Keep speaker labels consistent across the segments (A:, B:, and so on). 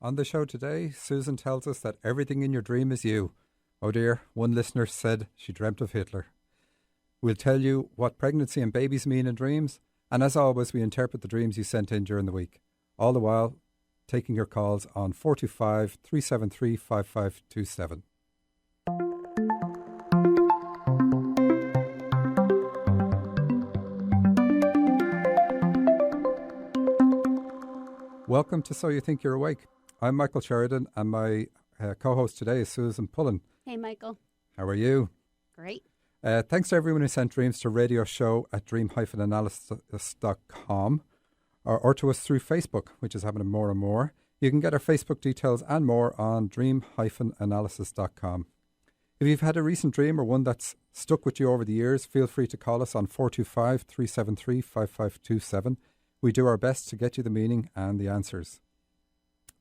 A: On the show today, Susan tells us that everything in your dream is you. Oh dear, one listener said she dreamt of Hitler. We'll tell you what pregnancy and babies mean in dreams, and as always, we interpret the dreams you sent in during the week. All the while, taking your calls on 425 373 5527. Welcome to So You Think You're Awake. I'm Michael Sheridan, and my co-host today is Susan Pullen.
B: Hey, Michael.
A: How are you?
B: Great.
A: Thanks to everyone who sent dreams to RadioShow at dream-analysis.com or to us through Facebook, which is happening more and more. You can get our Facebook details and more on dream-analysis.com. If you've had a recent dream or one that's stuck with you over the years, feel free to call us on 425 373 5527. We do our best to get you the meaning and the answers.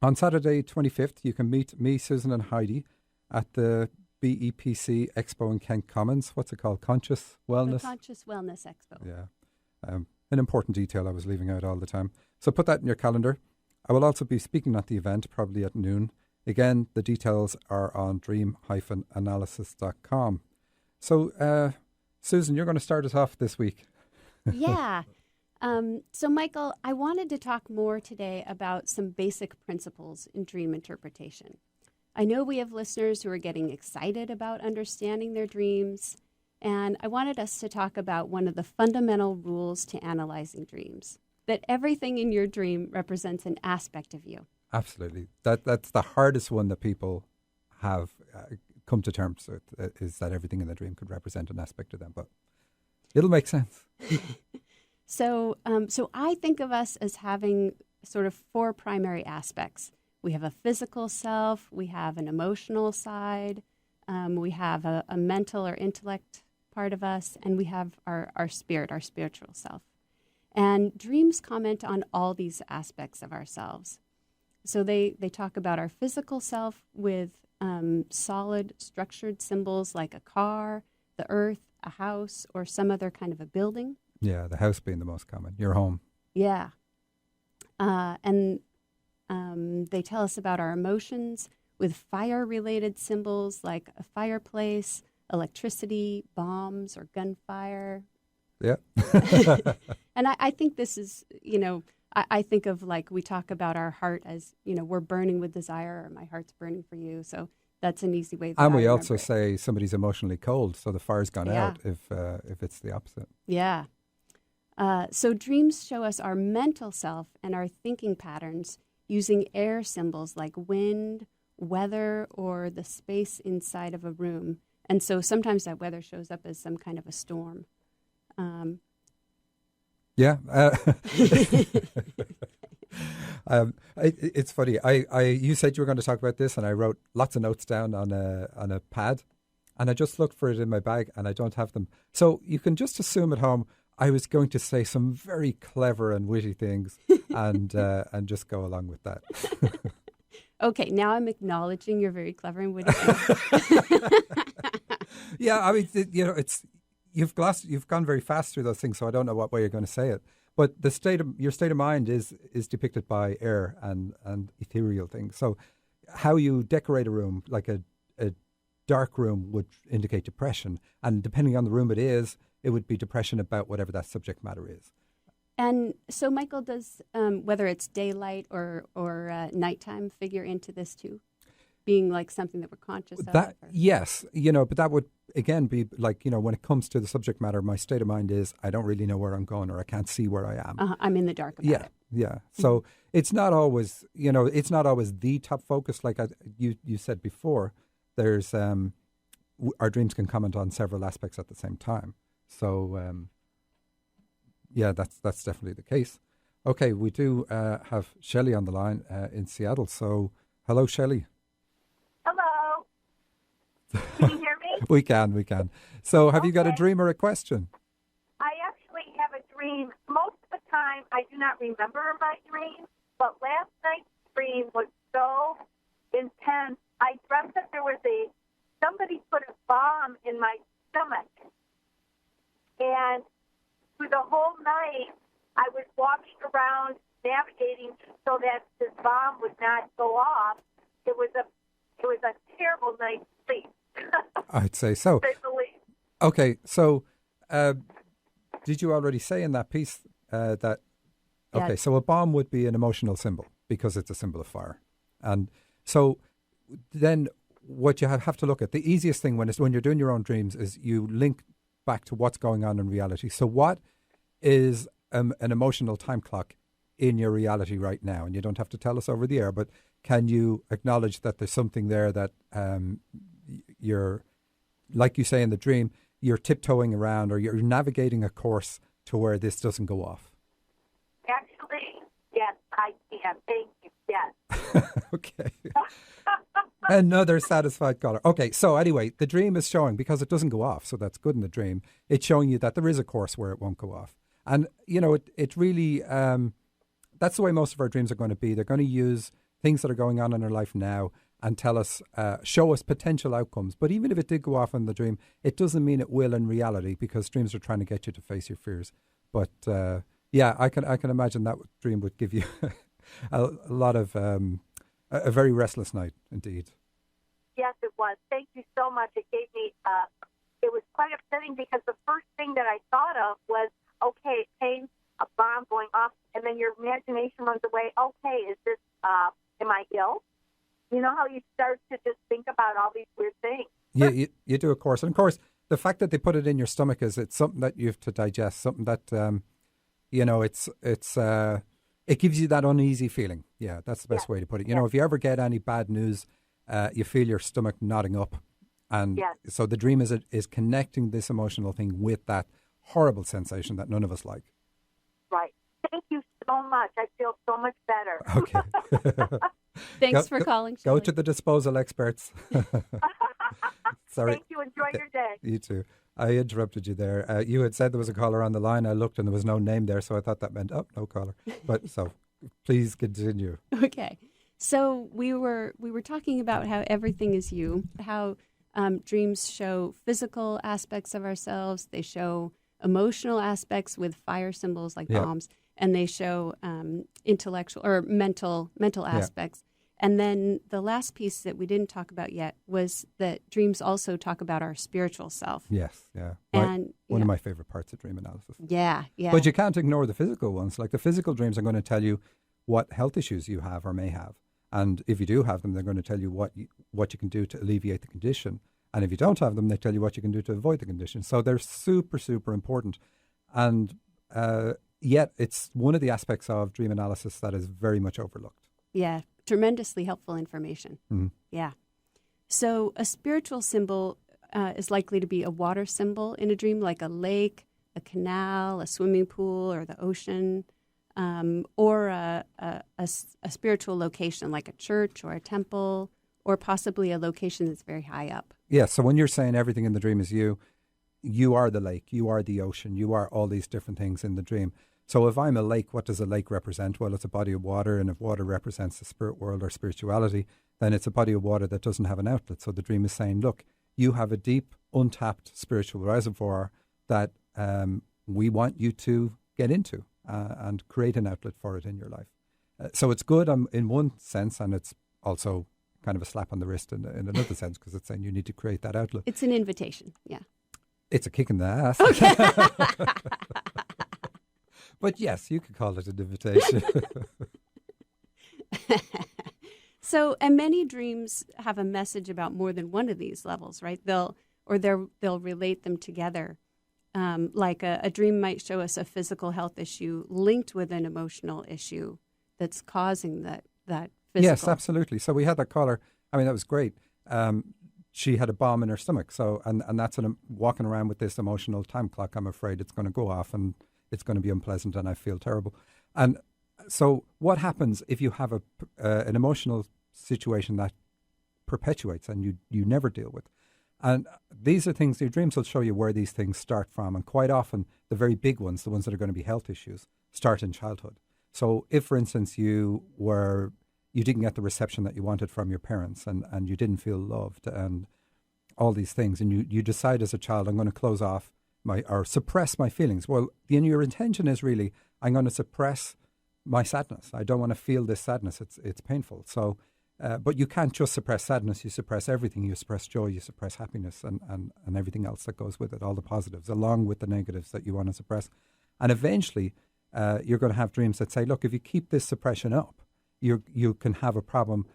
A: On Saturday 25th, you can meet me, Susan and Heidi at the BEPC Expo in Kent Commons. What's it called? Conscious Wellness?
B: The Conscious Wellness Expo.
A: Yeah. An important detail I was leaving out all the time. So put that in your calendar. I will also be speaking at the event, probably at noon. Again, the details are on dream-analysis.com. So, Susan, you're going to start us off this week.
B: Yeah. So, Michael, I wanted to talk more today about some basic principles in dream interpretation. I know we have listeners who are getting excited about understanding their dreams, and I wanted us to talk about one of the fundamental rules to analyzing dreams, that everything in your dream represents an aspect of you.
A: Absolutely. That's the hardest one that people have come to terms with, is that everything in the dream could represent an aspect of them, but it'll make sense.
B: So I think of us as having sort of four primary aspects. We have a physical self, we have an emotional side, we have a mental or intellect part of us, and we have our spirit, our spiritual self. And dreams comment on all these aspects of ourselves. So they talk about our physical self with solid, structured symbols like a car, the earth, a house, or some other kind of a building.
A: Yeah, the house being the most common, your home.
B: Yeah. And they tell us about our emotions with fire-related symbols like a fireplace, electricity, bombs, or gunfire.
A: Yeah.
B: And I think this is, I think of like we talk about our heart as, we're burning with desire, or my heart's burning for you. So that's an easy way.
A: And we also say somebody's emotionally cold, so the fire's gone out if it's the opposite.
B: Yeah. So dreams show us our mental self and our thinking patterns using air symbols like wind, weather, or the space inside of a room. And so sometimes that weather shows up as some kind of a storm.
A: It's funny. You said you were going to talk about this, and I wrote lots of notes down on a pad, and I just looked for it in my bag, and I don't have them. So you can just assume at home I was going to say some very clever and witty things, and just go along with that.
B: Okay, now I'm acknowledging you're very clever and witty things.
A: Yeah, I mean, you've gone very fast through those things, so I don't know what way you're going to say it. But your state of mind is depicted by air and ethereal things. So how you decorate a room, like a dark room, would indicate depression, and depending on the room it would be depression about whatever that subject matter is.
B: And so, Michael, does whether it's daylight or nighttime figure into this too, being like something that we're conscious of?
A: Yes, but that would again be like, when it comes to the subject matter, my state of mind is I don't really know where I'm going, or I can't see where I am.
B: I'm in the dark about it.
A: Yeah. So it's not always, it's not always the top focus. Like you said before, there's our dreams can comment on several aspects at the same time. So, that's definitely the case. Okay, we do have Shelley on the line in Seattle. So, hello, Shelley.
C: Hello. Can you hear me?
A: We can. So, have you got a dream or a question?
C: I actually have a dream. Most of the time, I do not remember my dream, but last night's dream was so intense. I dreamt that somebody put a bomb in my stomach. And through the whole night, I was walking around navigating so that this bomb would not go off, it was a terrible night's sleep.
A: I'd say so.
C: Say the least.
A: Okay, so did you already say in that piece that, okay, so a bomb would be an emotional symbol because it's a symbol of fire. And so then what you have to look at, the easiest thing when you're doing your own dreams is you link back to what's going on in reality. So what is an emotional time clock in your reality right now? And you don't have to tell us over the air, but can you acknowledge that there's something there that you're, like you say in the dream, you're tiptoeing around or you're navigating a course to where this doesn't go off?
C: Actually, yes, I can. Thank you. Yes.
A: Okay. Another satisfied caller. Okay, so anyway, the dream is showing, because it doesn't go off, so that's good in the dream, it's showing you that there is a course where it won't go off. And, you know, it really, that's the way most of our dreams are going to be. They're going to use things that are going on in our life now and tell us, show us potential outcomes. But even if it did go off in the dream, it doesn't mean it will in reality, because dreams are trying to get you to face your fears. But yeah, I can imagine that dream would give you a lot of, a very restless night indeed.
C: Yes, it was. Thank you so much. It gave me, it was quite upsetting because the first thing that I thought of was, okay, it pains a bomb going off, and then your imagination runs away. Okay, is this, am I ill? You know how you start to just think about all these weird things.
A: Yeah, you do, of course. And of course, the fact that they put it in your stomach is it's something that you have to digest, something that, you know, it gives you that uneasy feeling. Yeah, that's the best way to put it. You know, if you ever get any bad news, you feel your stomach knotting up. And so the dream is connecting this emotional thing with that horrible sensation that none of us like.
C: Right. Thank you so much. I feel so much better.
A: Okay.
B: Thanks for calling, Shelley.
A: Go to the disposal experts. Sorry.
C: Thank you. Enjoy your day.
A: You too. I interrupted you there. You had said there was a caller on the line. I looked and there was no name there, so I thought that meant, no caller. But so please continue.
B: Okay. So we were talking about how everything is you, how dreams show physical aspects of ourselves. They show emotional aspects with fire symbols like bombs, and they show intellectual or mental aspects. And then the last piece that we didn't talk about yet was that dreams also talk about our spiritual self.
A: Yes, yeah.
B: And
A: one of my favorite parts of dream analysis.
B: Yeah.
A: But you can't ignore the physical ones. Like the physical dreams are going to tell you what health issues you have or may have. And if you do have them, they're going to tell you what you can do to alleviate the condition. And if you don't have them, they tell you what you can do to avoid the condition. So they're super, super important. And yet it's one of the aspects of dream analysis that is very much overlooked.
B: Yeah, tremendously helpful information.
A: Mm-hmm.
B: Yeah. So a spiritual symbol is likely to be a water symbol in a dream, like a lake, a canal, a swimming pool, or the ocean, or a spiritual location like a church or a temple, or possibly a location that's very high up.
A: Yeah, so when you're saying everything in the dream is you are the lake, you are the ocean, you are all these different things in the dream. So if I'm a lake, what does a lake represent? Well, it's a body of water, and if water represents the spirit world or spirituality, then it's a body of water that doesn't have an outlet. So the dream is saying, look, you have a deep, untapped spiritual reservoir that we want you to get into and create an outlet for it in your life. So it's good in one sense, and it's also kind of a slap on the wrist in another sense, because it's saying you need to create that outlet.
B: It's an invitation, yeah.
A: It's a kick in the ass.
B: Okay.
A: But yes, you could call it an invitation.
B: So, and many dreams have a message about more than one of these levels, right? They'll relate them together. Like a dream might show us a physical health issue linked with an emotional issue that's causing that physical.
A: Yes, absolutely. So we had that caller. I mean, that was great. She had a bomb in her stomach. So, and that's walking around with this emotional time clock. I'm afraid it's going to go off and it's going to be unpleasant and I feel terrible. And so what happens if you have an emotional situation that perpetuates and you never deal with? And these are things, your dreams will show you where these things start from. And quite often, the very big ones, the ones that are going to be health issues, start in childhood. So if, for instance, you didn't get the reception that you wanted from your parents and you didn't feel loved and all these things, and you decide as a child, I'm going to close off or suppress my feelings. Well, your intention is really, I'm going to suppress my sadness. I don't want to feel this sadness. It's painful. So, but you can't just suppress sadness. You suppress everything. You suppress joy. You suppress happiness and everything else that goes with it, all the positives, along with the negatives that you want to suppress. And eventually, you're going to have dreams that say, look, if you keep this suppression up, you can have a problem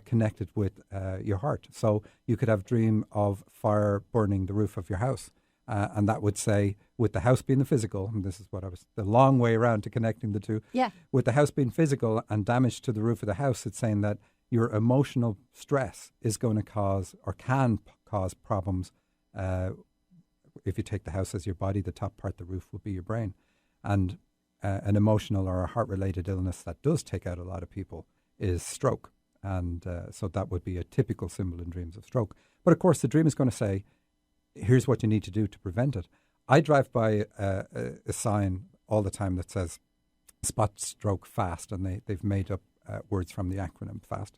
A: connected with your heart. So you could have dream of fire burning the roof of your house. And that would say, with the house being the physical, and this is what I was, the long way around to connecting the two.
B: Yeah. With
A: the house being physical and damage to the roof of the house, it's saying that your emotional stress is going to cause or can cause problems. If you take the house as your body, the top part, the roof, would be your brain. And an emotional or a heart-related illness that does take out a lot of people is stroke. And so that would be a typical symbol in dreams of stroke. But of course, the dream is going to say, here's what you need to do to prevent it. I drive by a sign all the time that says spot stroke fast, and they've made up words from the acronym FAST.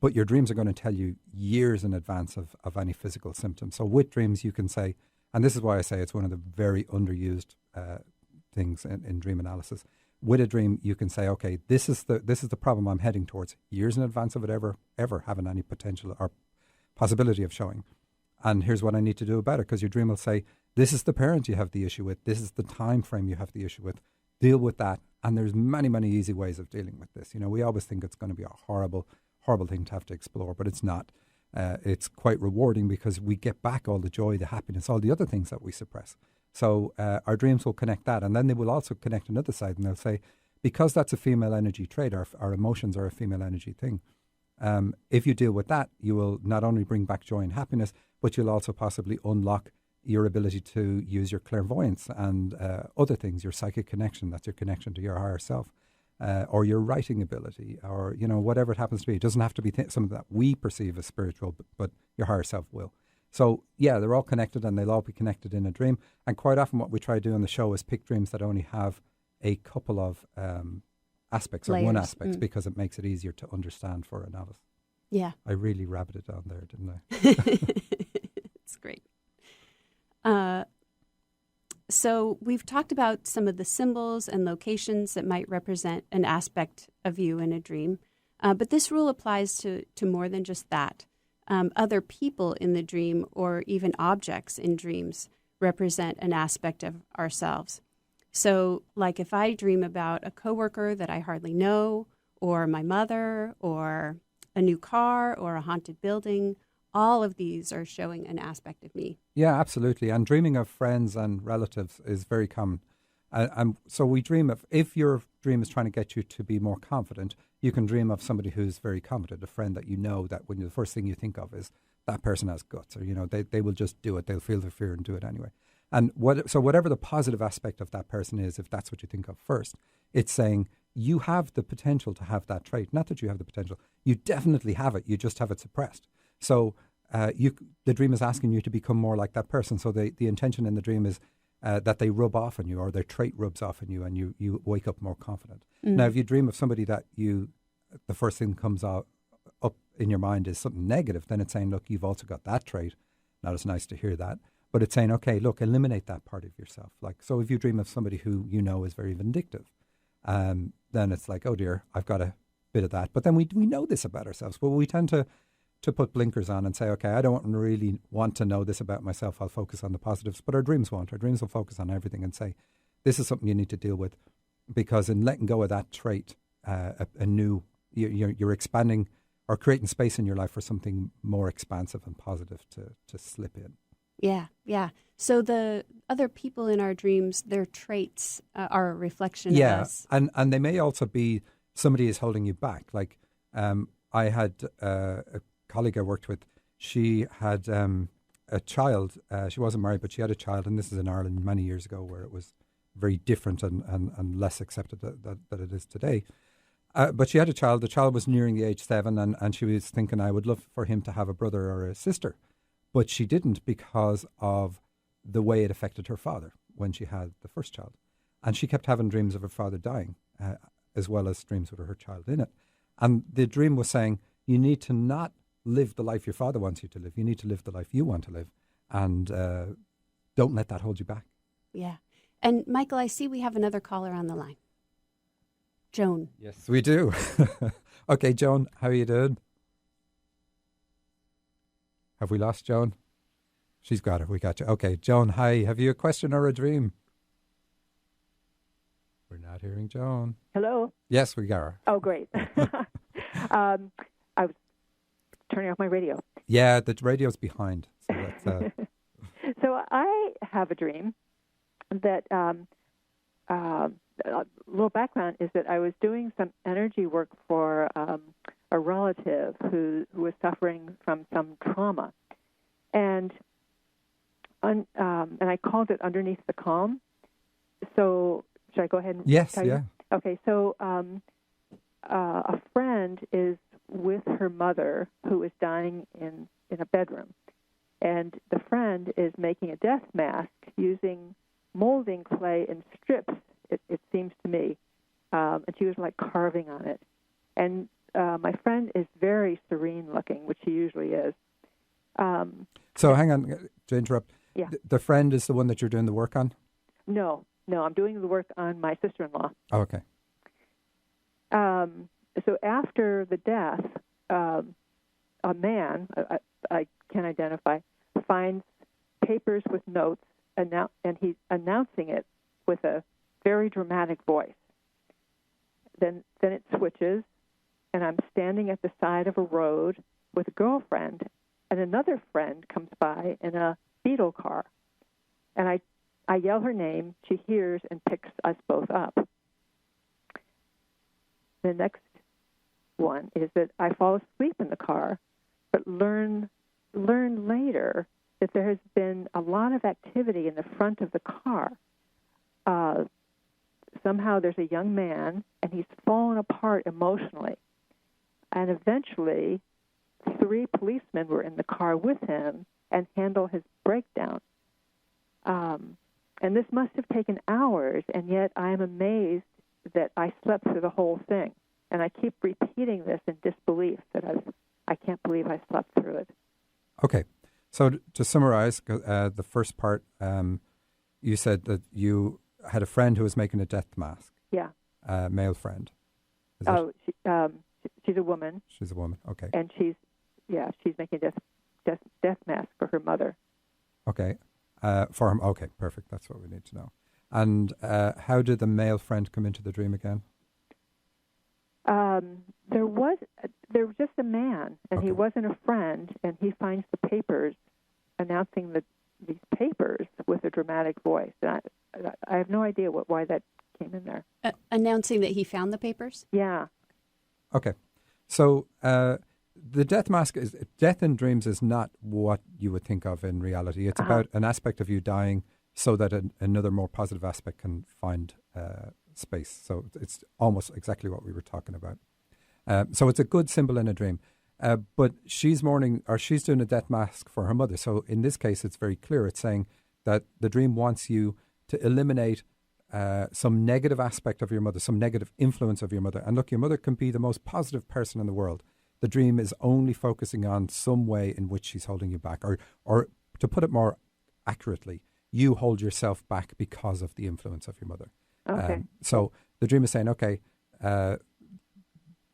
A: But your dreams are going to tell you years in advance of any physical symptoms. So with dreams, you can say, and this is why I say it's one of the very underused things in dream analysis. With a dream, you can say, okay, this is the problem I'm heading towards, years in advance of it ever having any potential or possibility of showing. And here's what I need to do about it, because your dream will say, this is the parent you have the issue with. This is the time frame you have the issue with. Deal with that. And there's many, many easy ways of dealing with this. You know, we always think it's going to be a horrible, horrible thing to have to explore, but it's not. It's quite rewarding because we get back all the joy, the happiness, all the other things that we suppress. So our dreams will connect that. And then they will also connect another side, and they'll say, because that's a female energy trait, our emotions are a female energy thing. If you deal with that, you will not only bring back joy and happiness, but you'll also possibly unlock your ability to use your clairvoyance and other things, your psychic connection, that's your connection to your higher self, or your writing ability, or, you know, whatever it happens to be. It doesn't have to be something that we perceive as spiritual, but your higher self will. So, yeah, they're all connected, and they'll all be connected in a dream. And quite often what we try to do on the show is pick dreams that only have a couple of aspects,
B: layers,
A: or one aspect, because it makes it easier to understand for a novice.
B: Yeah.
A: I really rabbited on there, didn't I?
B: It's great. So we've talked about some of the symbols and locations that might represent an aspect of you in a dream. But this rule applies to more than just that. Other people in the dream, or even objects in dreams, represent an aspect of ourselves. So, like if I dream about a coworker that I hardly know, or my mother, or a new car, or a haunted building, all of these are showing an aspect of me.
A: Yeah, absolutely. And dreaming of friends and relatives is very common. And so we dream of, if your dream is trying to get you to be more confident, you can dream of somebody who's very confident, a friend that you know, that when the first thing you think of is that person has guts, or, you know, they will just do it. They'll feel the fear and do it anyway. And so whatever the positive aspect of that person is, if that's what you think of first, it's saying you have the potential to have that trait. Not that you have the potential. You definitely have it. You just have it suppressed. So the dream is asking you to become more like that person. So the intention in the dream is that they rub off on you, or their trait rubs off on you, and you wake up more confident. Mm-hmm. Now, if you dream of somebody that the first thing comes up in your mind is something negative, then it's saying, look, you've also got that trait. Not as nice to hear that. But it's saying, okay, look, eliminate that part of yourself. Like, so if you dream of somebody who you know is very vindictive, then it's like, oh dear, I've got a bit of that. But then we know this about ourselves, but we tend to put blinkers on and say, okay, I don't really want to know this about myself. I'll focus on the positives. But our dreams won't. Our dreams will focus on everything and say, this is something you need to deal with, because in letting go of that trait, you're expanding or creating space in your life for something more expansive and positive to slip in.
B: Yeah, yeah. So the other people in our dreams, their traits are a reflection of us.
A: Yeah, and they may also be somebody is holding you back. Like I had a colleague I worked with. She had a child. She wasn't married, but she had a child, and this is in Ireland many years ago, where it was very different and less accepted that it is today. But she had a child. The child was nearing the age 7, and she was thinking, I would love for him to have a brother or a sister. But she didn't, because of the way it affected her father when she had the first child. And she kept having dreams of her father dying, as well as dreams with her child in it. And the dream was saying, you need to not live the life your father wants you to live. You need to live the life you want to live. And don't let that hold you back.
B: Yeah. And Michael, I see we have another caller on the line. Joan.
A: Yes, we do. Okay, Joan, how are you doing? Have we lost Joan? She's got her. We got you. Okay, Joan, hi. Have you a question or a dream? We're not hearing Joan.
D: Hello?
A: Yes, we got her.
D: Oh, great. I was turning off my radio.
A: Yeah, the radio's behind. So that's,
D: So I have a dream that, a little background is that I was doing some energy work for a relative who was suffering from some trauma. And I called it Underneath the Calm. So should I go ahead and
A: yes,
D: tell
A: yeah.
D: you? Okay, so a friend is with her mother who is dying in a bedroom. And the friend is making a death mask using molding clay in strips, it seems to me. And she was like carving on it. And my friend is very serene looking, which she usually is.
A: So hang on, to interrupt.
D: Yeah.
A: The friend is the one that you're doing the work on?
D: No, I'm doing the work on my sister-in-law.
A: Oh, okay.
D: So after the death, a man, I can identify, finds papers with notes, and he's announcing it with a very dramatic voice. Then it switches, and I'm standing at the side of a road with a girlfriend, and another friend comes by in a Beetle car. And I yell her name, she hears and picks us both up. The next one is that I fall asleep in the car, but learn later that there has been a lot of activity in the front of the car. Somehow there's a young man, and he's fallen apart emotionally. And eventually, 3 policemen were in the car with him and handle his breakdown. And this must have taken hours, and yet I am amazed that I slept through the whole thing. And I keep repeating this in disbelief that I can't believe I slept through it.
A: Okay. So to summarize, the first part, you said that you had a friend who was making a death mask.
D: Yeah.
A: Male friend. Is
D: it? She's a woman.
A: She's a woman. Okay.
D: And she's making a death mask for her mother.
A: Okay. For him. Okay, perfect. That's what we need to know. And how did the male friend come into the dream again?
D: There was just a man, and
A: Okay.
D: he wasn't a friend, and he finds the papers, announcing these papers with a dramatic voice. And I have no idea why that came in there.
B: Announcing that he found the papers?
D: Yeah.
A: Okay. So the death mask death in dreams is not what you would think of in reality. It's about an aspect of you dying so that another more positive aspect can find space. So it's almost exactly what we were talking about. So it's a good symbol in a dream. But she's doing a death mask for her mother. So in this case, it's very clear. It's saying that the dream wants you to eliminate some negative aspect of your mother, some negative influence of your mother. And look, your mother can be the most positive person in the world. The dream is only focusing on some way in which she's holding you back. Or to put it more accurately, you hold yourself back because of the influence of your mother.
D: Okay.
A: So the dream is saying, okay,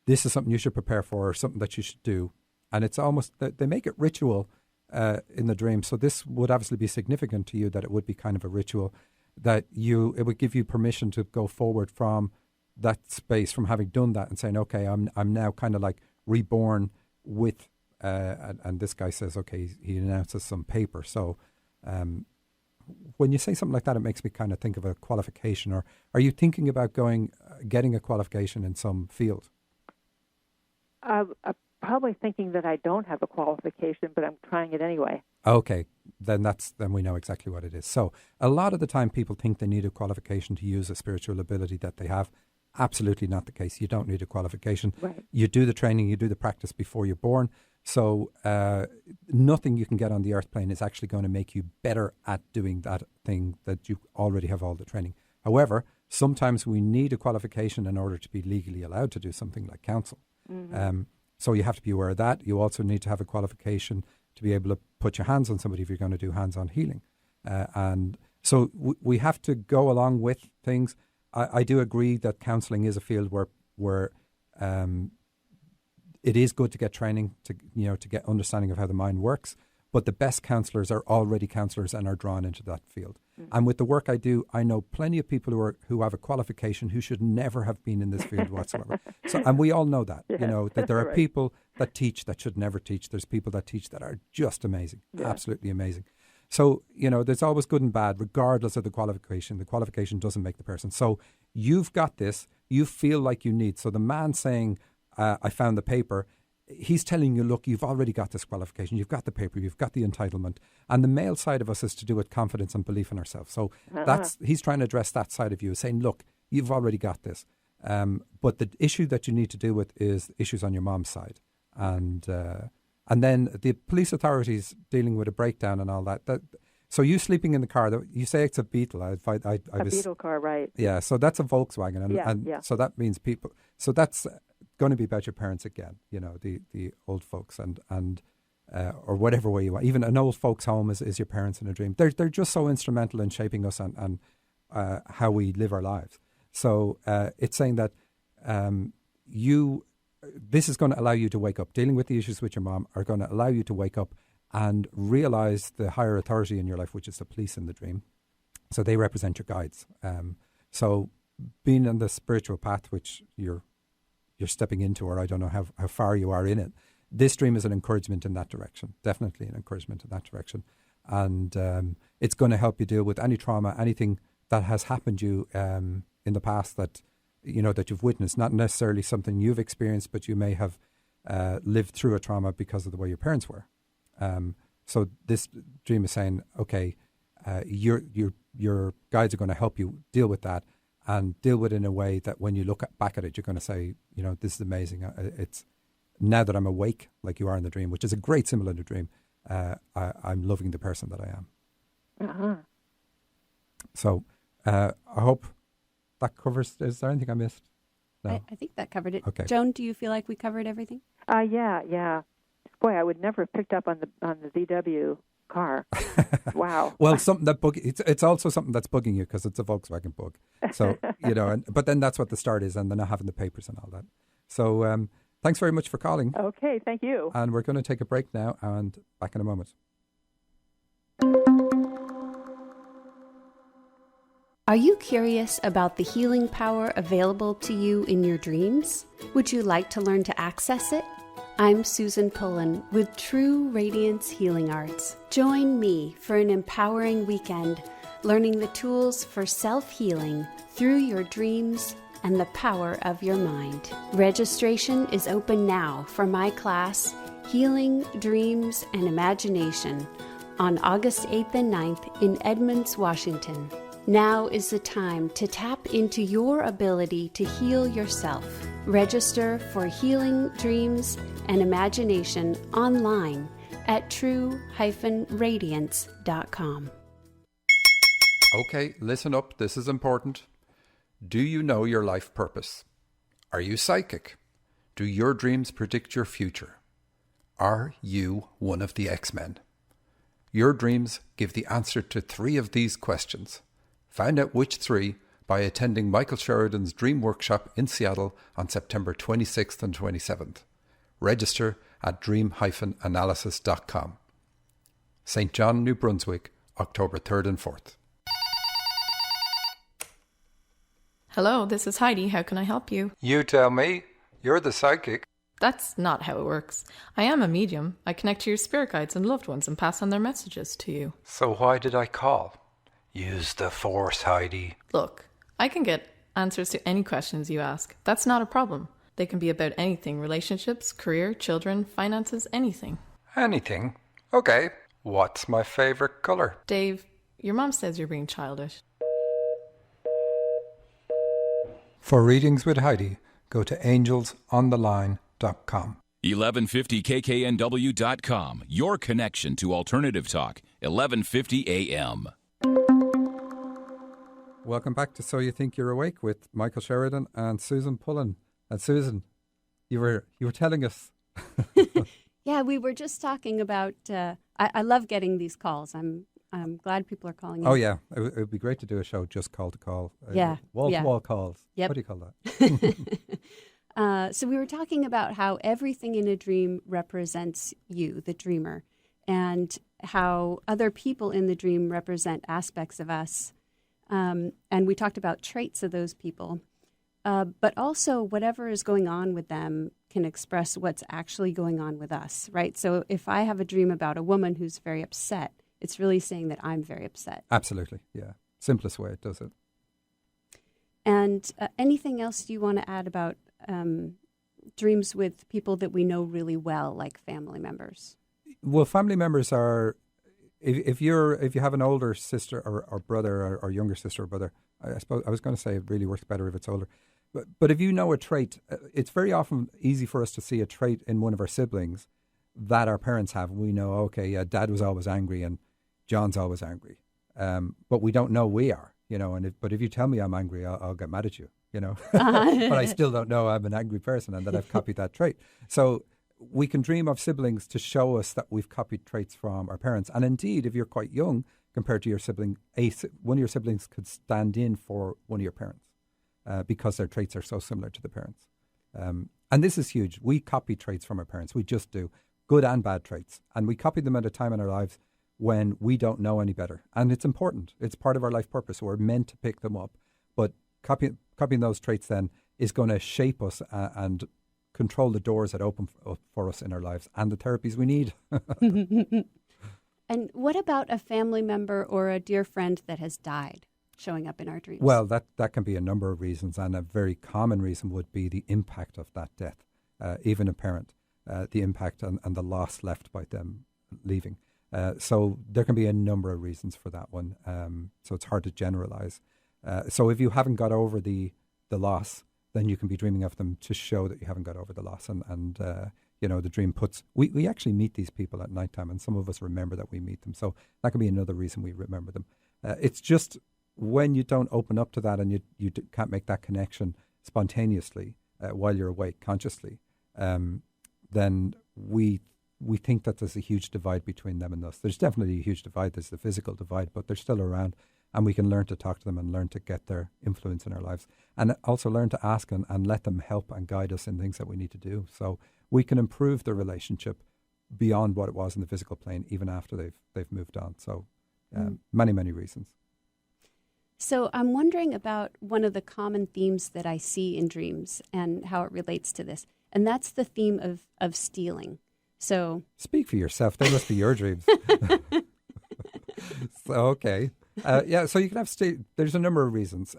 A: this is something you should prepare for, or something that you should do. And it's almost, they make it ritual in the dream. So this would obviously be significant to you, that it would be kind of a ritual, that it would give you permission to go forward from that space, from having done that and saying, okay, I'm now kind of like reborn with, and this guy says, okay, he announces some paper. So when you say something like that, it makes me kind of think of a qualification. Or are you thinking about getting a qualification in some field?
D: I'm probably thinking that I don't have a qualification, but I'm trying it anyway.
A: Okay, then we know exactly what it is. So a lot of the time people think they need a qualification to use a spiritual ability that they have. Absolutely not the case. You don't need a qualification.
D: Right.
A: You do the training, you do the practice before you're born. So nothing you can get on the earth plane is actually going to make you better at doing that thing that you already have all the training. However, sometimes we need a qualification in order to be legally allowed to do something like counsel. Mm-hmm. So you have to be aware of that. You also need to have a qualification to be able to put your hands on somebody if you're going to do hands-on healing. And so we have to go along with things. I do agree that counselling is a field where it is good to get training to get understanding of how the mind works. But the best counsellors are already counsellors and are drawn into that field. And with the work I do, I know plenty of people who have a qualification who should never have been in this field whatsoever. And we all know that, that there are
D: right.
A: people that teach that should never teach. There's people that teach that are just amazing, absolutely amazing. So, there's always good and bad, regardless of the qualification. The qualification doesn't make the person. So you've got this, you feel like you need. So the man saying, I found the paper, he's telling you, look, you've already got this qualification, you've got the paper, you've got the entitlement. And the male side of us is to do with confidence and belief in ourselves. So he's trying to address that side of you, saying, look, you've already got this. But the issue that you need to deal with is issues on your mom's side. And then the police authorities dealing with a breakdown and all that. So you sleeping in the car, you say it's a Beetle. A
D: Beetle car, right.
A: Yeah, so that's a Volkswagen. And so that means people, so that's going to be about your parents again, the old folks and or whatever way you want. Even an old folks home is your parents in a dream. They're just so instrumental in shaping us and how we live our lives. So it's saying that this is going to allow you to wake up. Dealing with the issues with your mom are going to allow you to wake up and realize the higher authority in your life, which is the police in the dream. So they represent your guides. So being on the spiritual path, which you're stepping into, or I don't know how far you are in it, this dream is an encouragement in that direction, definitely an encouragement in that direction. And it's going to help you deal with any trauma, anything that has happened to you in the past that you've witnessed, not necessarily something you've experienced, but you may have lived through a trauma because of the way your parents were. So this dream is saying, okay, your guides are going to help you deal with that, and deal with it in a way that when you look back at it, you're going to say, this is amazing. It's now that I'm awake, like you are in the dream, which is a great symbol in the dream. I'm loving the person that I am.
D: Uh-huh.
A: So I hope that covers. Is there anything I missed? No.
B: I think that covered it.
A: Okay.
B: Joan, do you feel like we covered everything?
D: Yeah. Boy, I would never have picked up on the VW car. Wow.
A: Well, something that it's also something that's bugging you because it's a Volkswagen bug. So but then that's what the start is, and they're not having the papers and all that. So thanks very much for calling.
D: Okay, thank you.
A: And we're going to take a break now, and back in a moment.
B: Are you curious about the healing power available to you in your dreams? Would you like to learn to access it? I'm Susan Pullen with True Radiance Healing Arts. Join me for an empowering weekend, learning the tools for self-healing through your dreams and the power of your mind. Registration is open now for my class, Healing Dreams and Imagination, on August 8th and 9th in Edmonds, Washington. Now is the time to tap into your ability to heal yourself. Register for Healing Dreams and Imagination online at true-radiance.com.
A: Okay, listen up. This is important. Do you know your life purpose? Are you psychic? Do your dreams predict your future? Are you one of the X-Men? Your dreams give the answer to 3 of these questions. Find out which 3 by attending Michael Sheridan's Dream Workshop in Seattle on September 26th and 27th. Register at dream-analysis.com. St. John, New Brunswick, October 3rd and 4th.
E: Hello, this is Heidi. How can I help you?
A: You tell me. You're the psychic.
E: That's not how it works. I am a medium. I connect to your spirit guides and loved ones and pass on their messages to you.
A: So why did I call? Use the Force, Heidi.
E: Look, I can get answers to any questions you ask. That's not a problem. They can be about anything: relationships, career, children, finances, anything.
A: Anything? Okay. What's my favorite color?
E: Dave, your mom says you're being childish.
A: For readings with Heidi, go to angelsontheline.com.
F: 1150kknw.com. Your connection to alternative talk. 1150 AM.
A: Welcome back to So You Think You're Awake with Michael Sheridan and Susan Pullen. And Susan, you were telling us.
B: Yeah, we were just talking about. I love getting these calls. I'm I'm glad people are calling in.
A: Oh, yeah. It would be great to do a show just call to call. Wall-to-wall calls.
B: Yep.
A: What do you call that?
B: So we were talking about how everything in a dream represents you, the dreamer, and how other people in the dream represent aspects of us. And we talked about traits of those people. But also whatever is going on with them can express what's actually going on with us, right? So if I have a dream about a woman who's very upset, it's really saying that I'm very upset.
A: Absolutely, yeah. Simplest way it does it.
B: And anything else you want to add about dreams with people that we know really well, like family members?
A: Well, family members are, if you have an older sister or brother or younger sister or brother, I suppose I was going to say it really works better if it's older. But if you know a trait, it's very often easy for us to see a trait in one of our siblings that our parents have. We know, okay, yeah, Dad was always angry and John's always angry. But we don't know we are, but if you tell me I'm angry, I'll get mad at you, But I still don't know I'm an angry person and that I've copied that trait. So we can dream of siblings to show us that we've copied traits from our parents. And indeed, if you're quite young compared to your sibling, one of your siblings could stand in for one of your parents because their traits are so similar to the parents. And this is huge. We copy traits from our parents. We just do, good and bad traits. And we copy them at a time in our lives when we don't know any better. And it's important. It's part of our life purpose. We're meant to pick them up. But copying those traits then is going to shape us and control the doors that open up for us in our lives and the therapies we need.
B: And what about a family member or a dear friend that has died showing up in our dreams?
A: Well, that can be a number of reasons. And a very common reason would be the impact of that death. Even a parent, the impact and the loss left by them leaving. So there can be a number of reasons for that one. So it's hard to generalize. So if you haven't got over the loss, then you can be dreaming of them to show that you haven't got over the loss. And the dream puts... We actually meet these people at nighttime, and some of us remember that we meet them. So that can be another reason we remember them. It's just when you don't open up to that and you can't make that connection spontaneously while you're awake consciously, then we think that there's a huge divide between them and us. There's definitely a huge divide. There's the physical divide, but they're still around, and we can learn to talk to them and learn to get their influence in our lives, and also learn to ask and let them help and guide us in things that we need to do. So we can improve the relationship beyond what it was in the physical plane, even after they've moved on. So many, many reasons.
B: So I'm wondering about one of the common themes that I see in dreams and how it relates to this, and that's the theme of stealing. So
A: speak for yourself. They must be your dreams. So, okay. So you can have there's a number of reasons.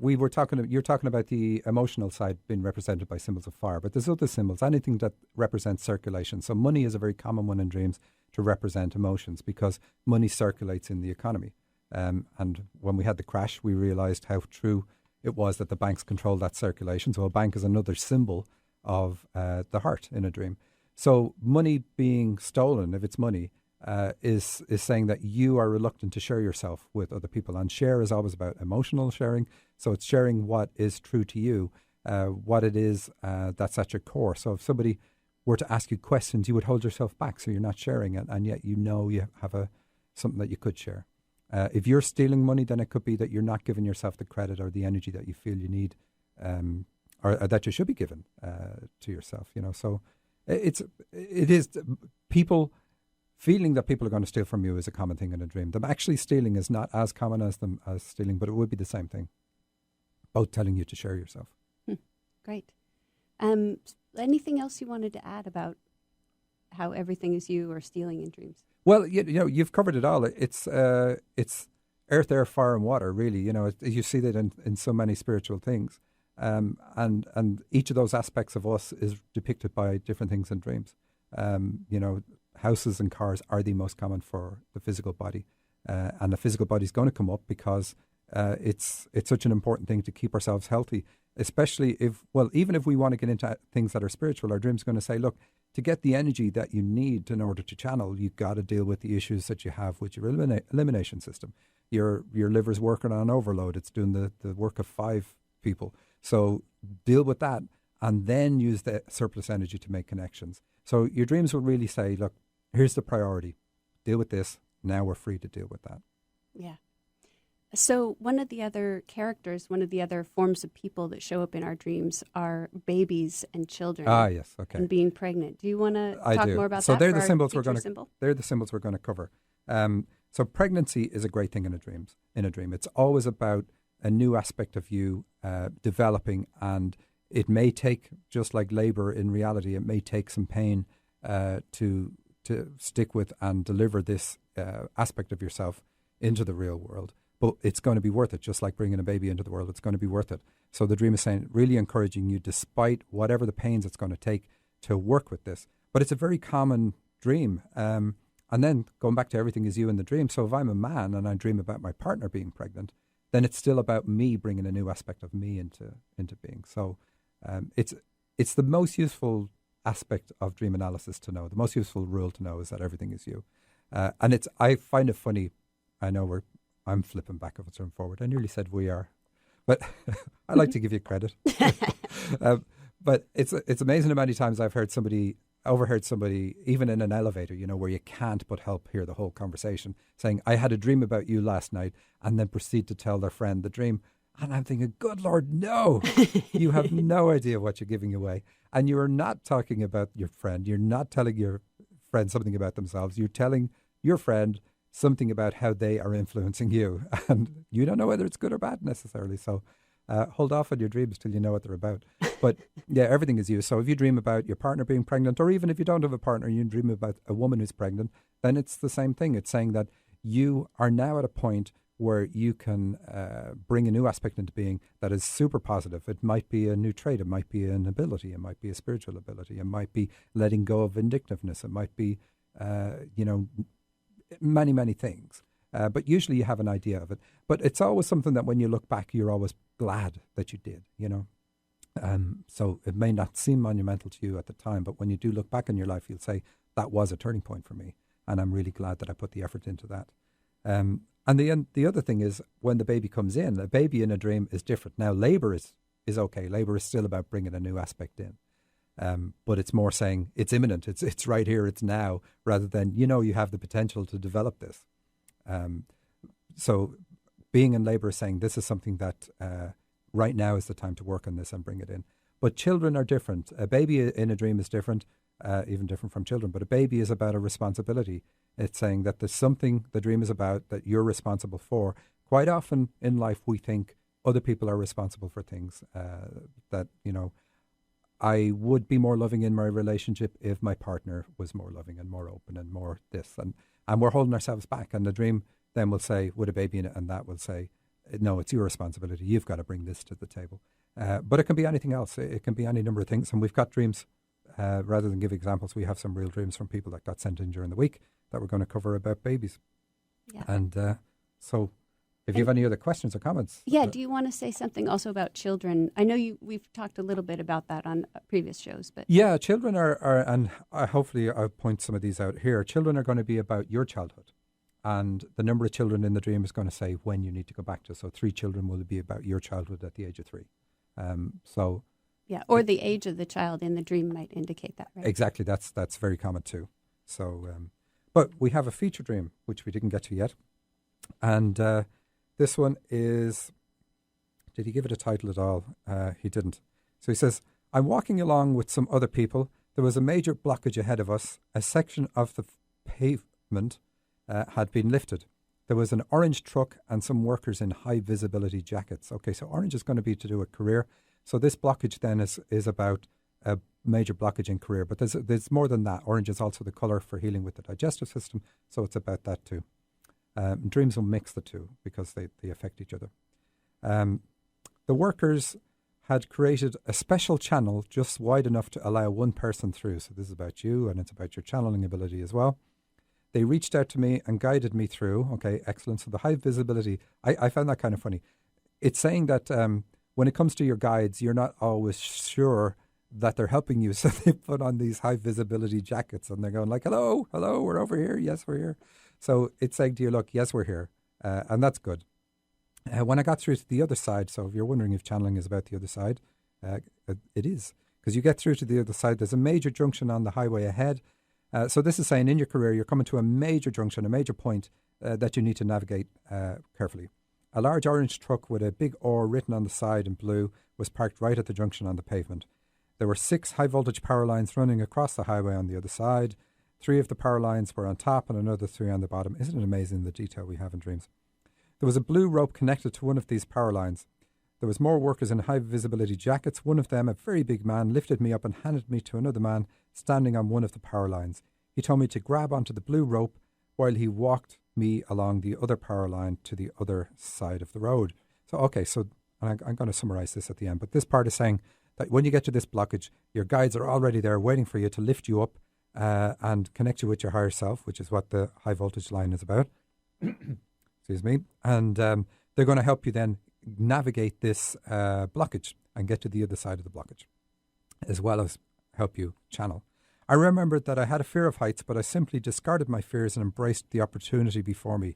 A: You're talking about the emotional side being represented by symbols of fire, but there's other symbols, anything that represents circulation. So money is a very common one in dreams to represent emotions because money circulates in the economy. And when we had the crash, we realized how true it was that the banks control that circulation. So a bank is another symbol of the heart in a dream. So money being stolen, if it's money, is saying that you are reluctant to share yourself with other people. And share is always about emotional sharing. So it's sharing what is true to you, what it is that's at your core. So if somebody were to ask you questions, you would hold yourself back, so you're not sharing it, and yet you have something that you could share. If you're stealing money, then it could be that you're not giving yourself the credit or the energy that you feel you need, or that you should be given to yourself. So it is people feeling that people are going to steal from you is a common thing in a dream. Them actually stealing is not as common as stealing, but it would be the same thing. Both telling you to share yourself.
B: Great. Anything else you wanted to add about how everything is you or stealing in dreams?
A: Well, you've covered it all. It's earth, air, fire, and water. Really, you see that in so many spiritual things, and each of those aspects of us is depicted by different things in dreams. Houses and cars are the most common for the physical body, and the physical body is going to come up because it's such an important thing to keep ourselves healthy. Especially even if we want to get into things that are spiritual, our dream's going to say, look, to get the energy that you need in order to channel, you've got to deal with the issues that you have with your elimination system. Your liver's working on overload. It's doing the work of 5 people. So deal with that and then use the surplus energy to make connections. So your dreams will really say, look, here's the priority. Deal with this. Now we're free to deal with that.
B: Yeah. So one of the other characters, one of the other forms of people that show up in our dreams are babies and children.
A: Ah, yes, okay.
B: And being pregnant. Do you want to talk more about
A: so
B: that?
A: They're
B: for
A: the symbols
B: our
A: we're going
B: symbol?
A: They're the symbols we're going to cover. So pregnancy is a great thing in a dream. It's always about a new aspect of you developing, and it may take, just like labor in reality, it may take some pain to stick with and deliver this aspect of yourself into the real world. But it's going to be worth it, just like bringing a baby into the world. It's going to be worth it. So the dream is saying, really encouraging you, despite whatever the pains it's going to take, to work with this. But it's a very common dream. And then going back to everything is you in the dream. So if I'm a man and I dream about my partner being pregnant, then it's still about me bringing a new aspect of me into being. So it's the most useful aspect of dream analysis to know. The most useful rule to know is that everything is you. And I find it funny. I know I'm flipping backwards and forward. I nearly said we are, but I like to give you credit. But it's amazing how many times I've overheard somebody, even in an elevator, where you can't but help hear the whole conversation, saying, I had a dream about you last night, and then proceed to tell their friend the dream. And I'm thinking, good Lord, no, you have no idea what you're giving away. And you are not talking about your friend. You're not telling your friend something about themselves. You're telling your friend something about how they are influencing you. And you don't know whether it's good or bad necessarily. So hold off on your dreams till you know what they're about. But yeah, everything is you. So if you dream about your partner being pregnant, or even if you don't have a partner, you dream about a woman who's pregnant, then it's the same thing. It's saying that you are now at a point where you can bring a new aspect into being that is super positive. It might be a new trait. It might be an ability. It might be a spiritual ability. It might be letting go of vindictiveness. It might be, many, many things. But usually you have an idea of it. But it's always something that when you look back, you're always glad that you did, So it may not seem monumental to you at the time, but when you do look back in your life, you'll say, that was a turning point for me. And I'm really glad that I put the effort into that. And the other thing is, when the baby comes in, a baby in a dream is different. Now, labor is okay. Labor is still about bringing a new aspect in. But it's more saying it's imminent. It's right here. It's now, rather than, you have the potential to develop this. So being in labor is saying this is something that right now is the time to work on this and bring it in. But children are different. A baby in a dream is different, even different from children. But a baby is about a responsibility. It's saying that there's something the dream is about that you're responsible for. Quite often in life, we think other people are responsible for things that, I would be more loving in my relationship if my partner was more loving and more open and more this. And we're holding ourselves back. And the dream then will say, with a baby in it, and that will say, no, it's your responsibility. You've got to bring this to the table. But it can be anything else. It can be any number of things. And we've got dreams, rather than give examples, we have some real dreams from people that got sent in during the week that we're going to cover about babies.
B: Yeah.
A: And so if you have any other questions or comments.
B: Yeah, do you want to say something also about children? I know we've talked a little bit about that on previous shows, but
A: yeah, children are and hopefully I'll point some of these out here. Children are going to be about your childhood, and the number of children in the dream is going to say when you need to go back to. So 3 children will be about your childhood at the age of 3. So
B: yeah, or the age of the child in the dream might indicate that, right?
A: Exactly, that's very common too. So, but we have a feature dream which we didn't get to yet, and this one is. Did he give it a title at all? He didn't. So he says, I'm walking along with some other people. There was a major blockage ahead of us. A section of the pavement had been lifted. There was an orange truck and some workers in high visibility jackets. Okay, so orange is going to be to do with career. So this blockage then is about a major blockage in career. But there's more than that. Orange is also the colour for healing with the digestive system. So it's about that too. Dreams will mix the two because they affect each other. The workers had created a special channel just wide enough to allow one person through. So this is about you, and it's about your channeling ability as well. They reached out to me and guided me through. Okay, excellent. So the high visibility, I found that kind of funny. It's saying that when it comes to your guides, you're not always sure that they're helping you. So they put on these high visibility jackets and they're going like, hello, we're over here. Yes, we're here. So it's saying to you, look, yes, we're here. And that's good. When I got through to the other side, so if you're wondering if channeling is about the other side, it is. Because you get through to the other side, there's a major junction on the highway ahead. So this is saying in your career, you're coming to a major junction, a major point, that you need to navigate carefully. A large orange truck with a big R written on the side in blue was parked right at the junction on the pavement. There were 6 high-voltage power lines running across the highway on the other side. 3 of the power lines were on top and another 3 on the bottom. Isn't it amazing the detail we have in dreams? There was a blue rope connected to one of these power lines. There was more workers in high-visibility jackets. One of them, a very big man, lifted me up and handed me to another man standing on one of the power lines. He told me to grab onto the blue rope while he walked me along the other power line to the other side of the road. So, I'm going to summarize this at the end, but this part is saying that when you get to this blockage, your guides are already there waiting for you to lift you up and connect you with your higher self, which is what the high voltage line is about. Excuse me. And they're going to help you then navigate this blockage and get to the other side of the blockage, as well as help you channel. I remembered that I had a fear of heights, but I simply discarded my fears and embraced the opportunity before me.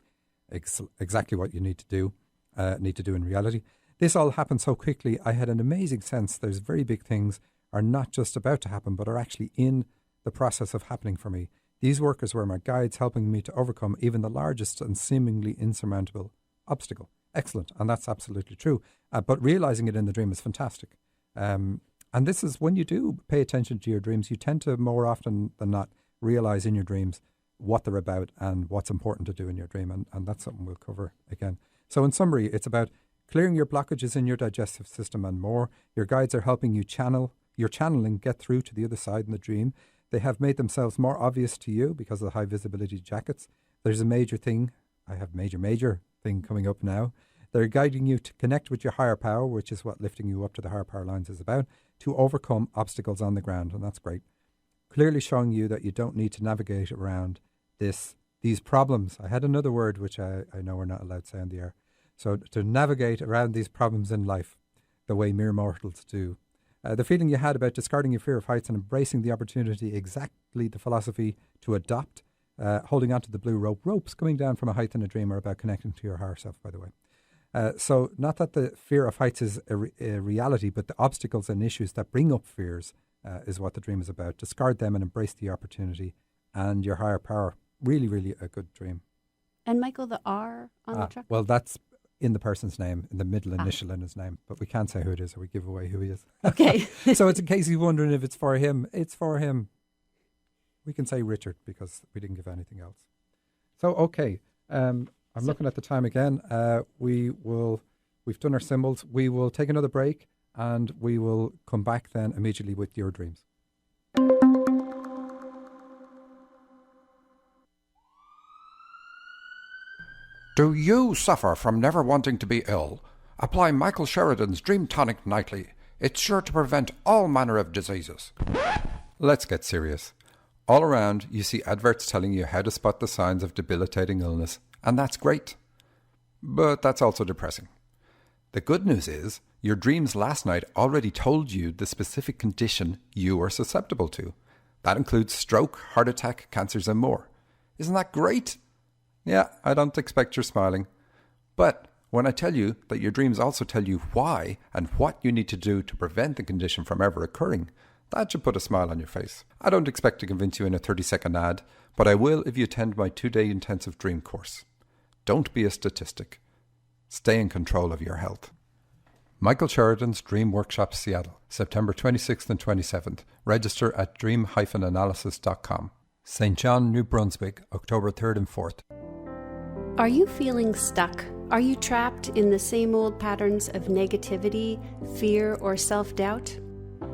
A: Exactly what you need to do in reality. This all happened so quickly, I had an amazing sense those very big things are not just about to happen, but are actually in the process of happening for me. These workers were my guides, helping me to overcome even the largest and seemingly insurmountable obstacle. Excellent, and that's absolutely true. But realizing it in the dream is fantastic. And this is when you do pay attention to your dreams, you tend to more often than not realize in your dreams what they're about and what's important to do in your dream. And that's something we'll cover again. So in summary, it's about clearing your blockages in your digestive system and more. Your guides are helping you your channeling get through to the other side in the dream. They have made themselves more obvious to you because of the high visibility jackets. There's a major thing. I have major thing coming up now. They're guiding you to connect with your higher power, which is what lifting you up to the higher power lines is about, to overcome obstacles on the ground, and that's great. Clearly showing you that you don't need to navigate around these problems. I had another word which I know we're not allowed to say on the air. So to navigate around these problems in life the way mere mortals do. The feeling you had about discarding your fear of heights and embracing the opportunity, exactly the philosophy to adopt, holding onto the blue ropes coming down from a height in a dream are about connecting to your higher self, by the way. So not that the fear of heights is a reality, but the obstacles and issues that bring up fears is what the dream is about. Discard them and embrace the opportunity and your higher power. Really, really a good dream.
B: And Michael, the R on the truck?
A: Well, that's in the person's name, in the middle initial in his name, but we can't say who it is or we give away who he is.
B: Okay.
A: So it's in case you're wondering if it's for him. It's for him. We can say Richard because we didn't give anything else. So, okay. I'm looking at the time again. We've done our symbols. We will take another break and we will come back then immediately with your dreams.
G: Do you suffer from never wanting to be ill? Apply Michael Sheridan's Dream Tonic nightly. It's sure to prevent all manner of diseases.
A: Let's get serious. All around, you see adverts telling you how to spot the signs of debilitating illness, and that's great. But that's also depressing. The good news is, your dreams last night already told you the specific condition you are susceptible to. That includes stroke, heart attack, cancers, and more. Isn't that great? Yeah, I don't expect you're smiling. But when I tell you that your dreams also tell you why and what you need to do to prevent the condition from ever occurring, that should put a smile on your face. I don't expect to convince you in a 30-second ad, but I will if you attend my 2-day intensive dream course. Don't be a statistic. Stay in control of your health. Michael Sheridan's Dream Workshop Seattle, September 26th and 27th. Register at dream-analysis.com. St. John, New Brunswick, October 3rd and 4th.
B: Are you feeling stuck? Are you trapped in the same old patterns of negativity, fear, or self-doubt?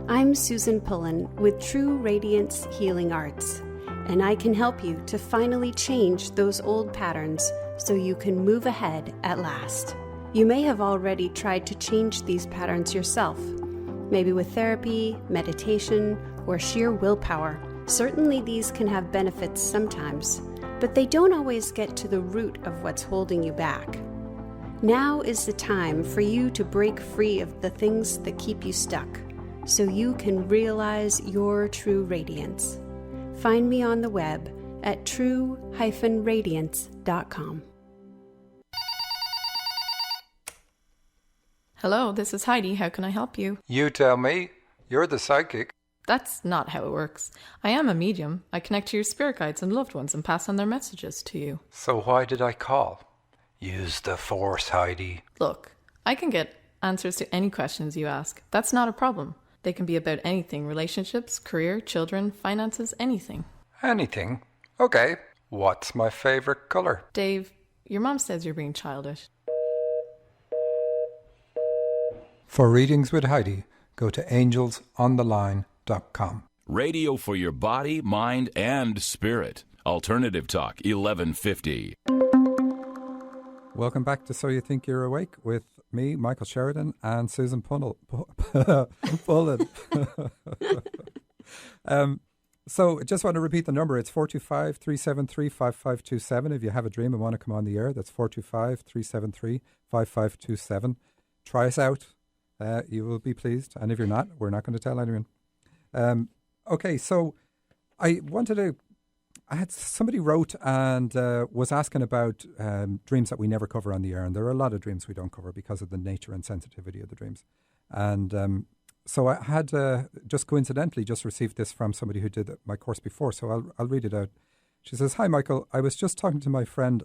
B: I'm Susan Pullen with True Radiance Healing Arts, and I can help you to finally change those old patterns so you can move ahead at last. You may have already tried to change these patterns yourself, maybe with therapy, meditation, or sheer willpower. Certainly these can have benefits sometimes, but they don't always get to the root of what's holding you back. Now is the time for you to break free of the things that keep you stuck, so you can realize your true radiance. Find me on the web at true-radiance.com.
E: Hello, this is Heidi. How can I help you?
A: You tell me. You're the psychic.
E: That's not how it works. I am a medium. I connect to your spirit guides and loved ones and pass on their messages to you.
G: So why did I call? Use the Force, Heidi.
E: Look, I can get answers to any questions you ask. That's not a problem. They can be about anything: relationships, career, children, finances, anything.
G: Anything? Okay. What's my favorite color?
E: Dave, your mom says you're being childish.
A: For readings with Heidi, go to angelsontheline.com.
F: Radio for your body, mind, and spirit. Alternative Talk, 1150.
A: Welcome back to So You Think You're Awake with me, Michael Sheridan, and Susan Pullen. So just want to repeat the number. It's 425-373-5527. If you have a dream and want to come on the air, that's 425-373-5527. Try us out. You will be pleased. And if you're not, we're not going to tell anyone. Okay, so I had somebody wrote and was asking about dreams that we never cover on the air. And there are a lot of dreams we don't cover because of the nature and sensitivity of the dreams. And so I had just coincidentally just received this from somebody who did my course before. So I'll read it out. She says, "Hi, Michael. I was just talking to my friend,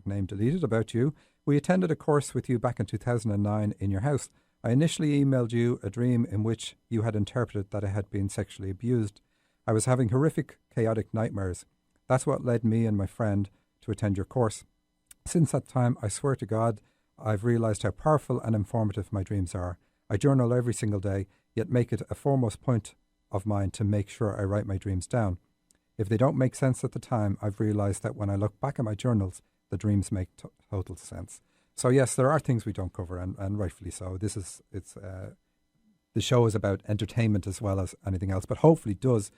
A: name deleted, about you. We attended a course with you back in 2009 in your house. I initially emailed you a dream in which you had interpreted that I had been sexually abused. I was having horrific, chaotic nightmares. That's what led me and my friend to attend your course. Since that time, I swear to God, I've realised how powerful and informative my dreams are. I journal every single day, yet make it a foremost point of mine to make sure I write my dreams down. If they don't make sense at the time, I've realised that when I look back at my journals, the dreams make total sense." So yes, there are things we don't cover, and rightfully so. The show is about entertainment as well as anything else, but hopefully does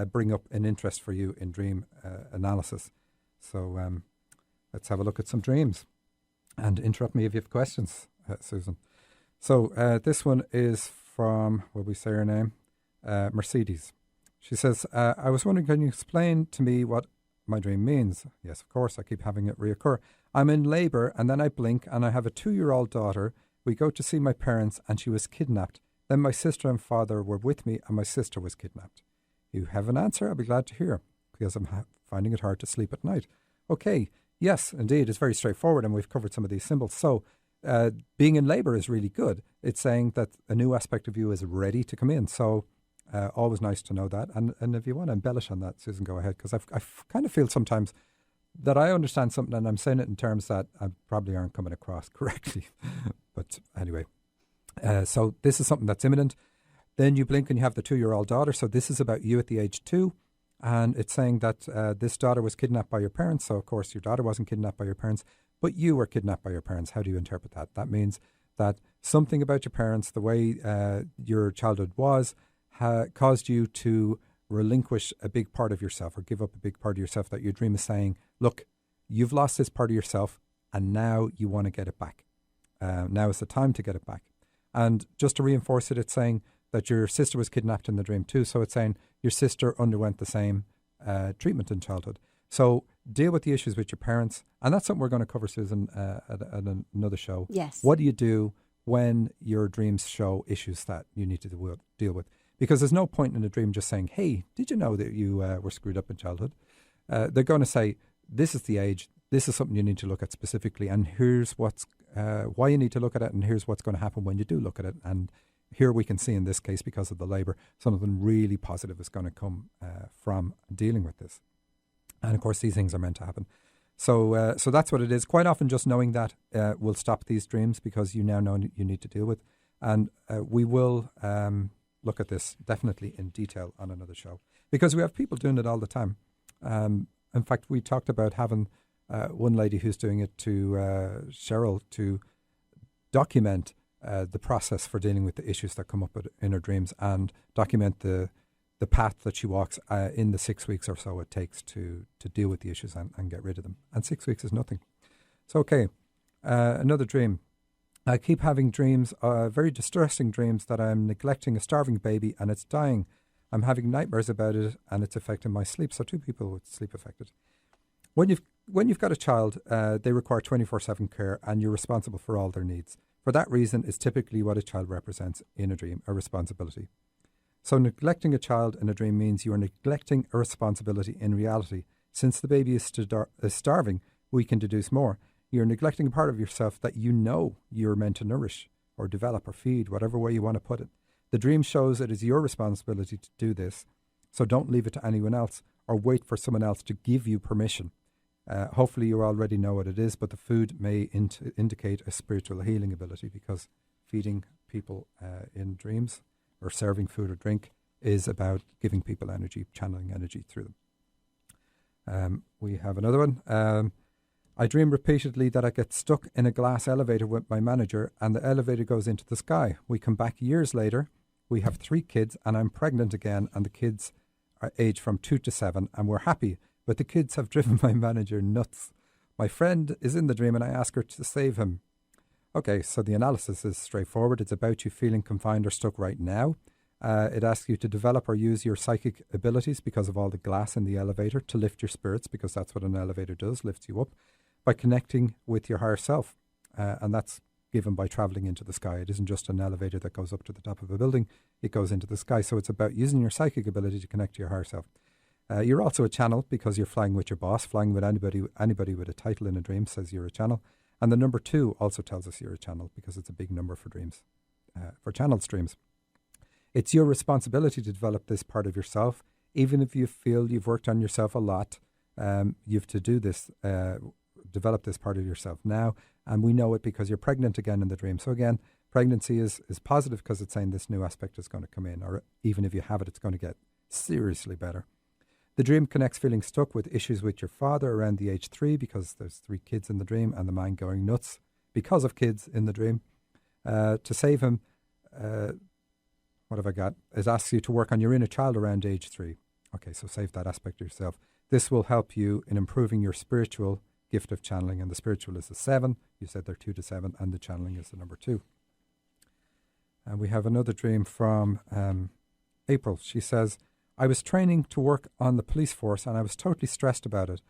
A: bring up an interest for you in dream analysis. So let's have a look at some dreams, and interrupt me if you have questions, Susan. So this one is from, will we say her name? Mercedes. She says, "I was wondering, can you explain to me what my dream means?" Yes, of course, I keep having it reoccur. "I'm in labour and then I blink and I have a 2-year-old daughter. We go to see my parents and she was kidnapped. Then my sister and father were with me and my sister was kidnapped. You have an answer? I'll be glad to hear, because I'm finding it hard to sleep at night." Okay, yes, indeed, it's very straightforward, and we've covered some of these symbols. So being in labour is really good. It's saying that a new aspect of you is ready to come in. So always nice to know that. And if you want to embellish on that, Susan, go ahead, because I kind of feel sometimes that I understand something and I'm saying it in terms that I probably aren't coming across correctly. But anyway, so this is something that's imminent. Then you blink and you have the 2-year-old daughter. So this is about you at the age 2. And it's saying that this daughter was kidnapped by your parents. So, of course, your daughter wasn't kidnapped by your parents, but you were kidnapped by your parents. How do you interpret that? That means that something about your parents, the way your childhood was, caused you to relinquish a big part of yourself or give up a big part of yourself, that your dream is saying, look, you've lost this part of yourself and now you want to get it back. Now is the time to get it back. And just to reinforce it, it's saying that your sister was kidnapped in the dream too. So it's saying your sister underwent the same treatment in childhood. So deal with the issues with your parents. And that's something we're going to cover, Susan, at another show.
B: Yes.
A: What do you do when your dreams show issues that you need to deal with? Because there's no point in a dream just saying, hey, did you know that you were screwed up in childhood? They're going to say, this is the age, this is something you need to look at specifically, and here's why you need to look at it, and here's what's going to happen when you do look at it. And here we can see in this case, because of the labour, something really positive is going to come from dealing with this. And of course, these things are meant to happen. So that's what it is. Quite often just knowing that will stop these dreams, because you now know you need to deal with. And we will look at this definitely in detail on another show, because we have people doing it all the time. In fact, we talked about having one lady who's doing it to Cheryl to document the process for dealing with the issues that come up in her dreams, and document the path that she walks in the 6 weeks or so it takes to deal with the issues and get rid of them. And 6 weeks is nothing. So, okay, another dream. I keep having dreams, very distressing dreams, that I'm neglecting a starving baby and it's dying. I'm having nightmares about it and it's affecting my sleep. So 2 people with sleep affected. When you've got a child, they require 24/7 care, and you're responsible for all their needs. For that reason, is typically what a child represents in a dream, a responsibility. So neglecting a child in a dream means you are neglecting a responsibility in reality. Since the baby is starving, we can deduce more. You're neglecting a part of yourself that you know you're meant to nourish or develop or feed, whatever way you want to put it. The dream shows it is your responsibility to do this, so don't leave it to anyone else or wait for someone else to give you permission. Hopefully you already know what it is, but the food may indicate a spiritual healing ability, because feeding people in dreams or serving food or drink is about giving people energy, channeling energy through them. We have another one. I dream repeatedly that I get stuck in a glass elevator with my manager and the elevator goes into the sky. We come back years later. We have 3 kids and I'm pregnant again, and the kids are aged from 2 to 7 and we're happy. But the kids have driven my manager nuts. My friend is in the dream and I ask her to save him. Okay, so the analysis is straightforward. It's about you feeling confined or stuck right now. It asks you to develop or use your psychic abilities because of all the glass in the elevator to lift your spirits, because that's what an elevator does, lifts you up, by connecting with your higher self. And that's given by traveling into the sky. It isn't just an elevator that goes up to the top of a building. It goes into the sky. So it's about using your psychic ability to connect to your higher self. You're also a channel because you're flying with your boss. Flying with anybody with a title in a dream says you're a channel. And the number 2 also tells us you're a channel, because it's a big number for dreams, for channeled streams. It's your responsibility to develop this part of yourself. Even if you feel you've worked on yourself a lot, you've to do this, develop this part of yourself now. And we know it because you're pregnant again in the dream. So again, pregnancy is positive because it's saying this new aspect is going to come in, or even if you have it, it's going to get seriously better. The dream connects feeling stuck with issues with your father around the age 3, because there's 3 kids in the dream and the man going nuts because of kids in the dream. To save him, what have I got? It asks you to work on your inner child around age 3. Okay, so save that aspect of yourself. This will help you in improving your spiritual gift of channeling, and the spiritual is the 7. You said they're 2 to 7, and the channeling is the number 2. And we have another dream from April. She says, I was training to work on the police force and I was totally stressed about it.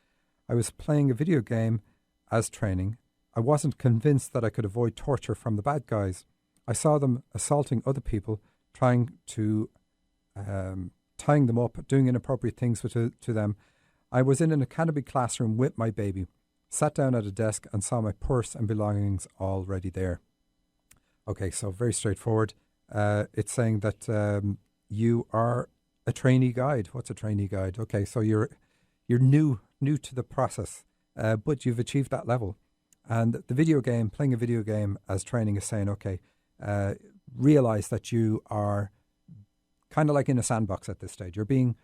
A: I was playing a video game as training. I wasn't convinced that I could avoid torture from the bad guys. I saw them assaulting other people, tying them up, doing inappropriate things to them. I was in an academy classroom with my baby, sat down at a desk and saw my purse and belongings already there. Okay, so very straightforward. It's saying that you are a trainee guide. What's a trainee guide? Okay, so you're new to the process, but you've achieved that level. And the video game, playing a video game as training, is saying, okay, realize that you are kind of like in a sandbox at this stage. You're being